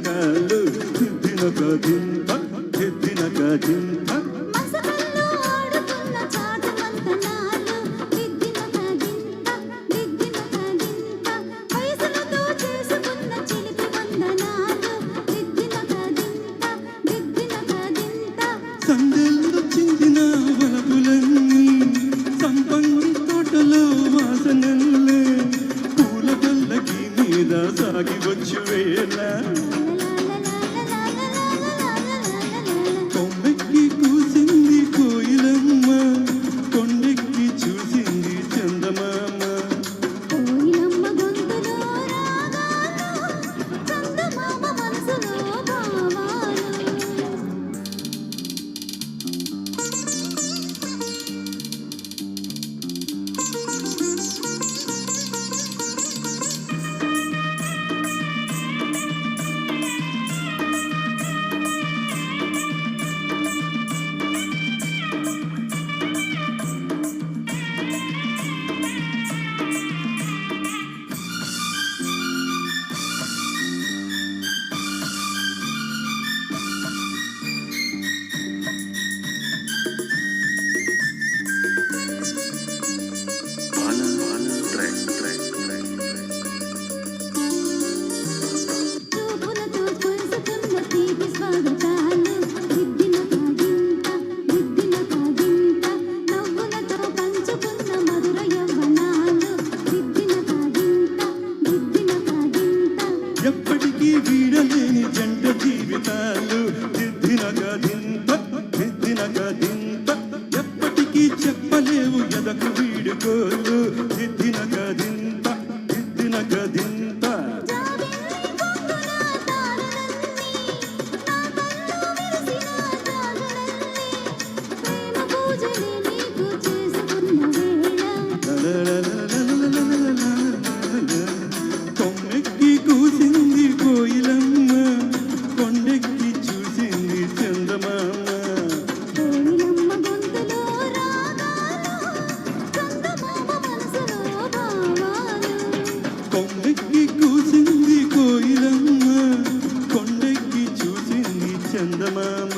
చిలకాలు దిద్దినక దింత దిద్దినక దింత మసకల్లో ఆడుతున్న చాటుమంతనాలు దిద్దినక దింత దిద్దినక దింత వయసులతో చేసుకున్న చిలిపి వందనాలు దిద్దినక దింత దిద్దినక దింత సందెల్లో చిందిన వలపులన్నీ సంపంగి తోటలో వాసనల్లే పూల పల్లకి మీద సాగి వచ్చు వేళ కొమ్మెక్కి కూసింది కోయిలమ్మ కొండెక్కి చూసింది చందమామ కోయిలమ్మ గొంతులో రాగాలు చందమామ మనసులో భావాలు చూపులతో కొలుసుకున్న తీపి స్వాగతాలు దిద్దినక దింత దిద్దినక దింత నవ్వులతో పంచుకున్న మధుర యవ్వనాలు దిద్దినక దింత దిద్దినక దింత ఎప్పటికీ వీడలేని జంట జీవితాలు దిద్దినక దింత దిద్దినక దింత ఎప్పటికీ చెప్పలేవు ఎదకు వీడుకోలు దిద్దినక దింత దిద్దినక దింత జాబిల్లి పొంగున తారలన్నీ నా కళ్ళు విరిసిన జాగలన్నీ ప్రేమ పూజలే నీకు చేసుకున్న వేళ కొమ్మెక్కి కూసింది కోయిలమ్మ కొండెక్కి చూసింది చందమామ కోయిలమ్మ గొంతులో రాగాలు చందమామ మనసులో భావాలు కొమ్మెక్కి కూసింది కోయిలమ్మ కొండెక్కి చూసింది చందమామ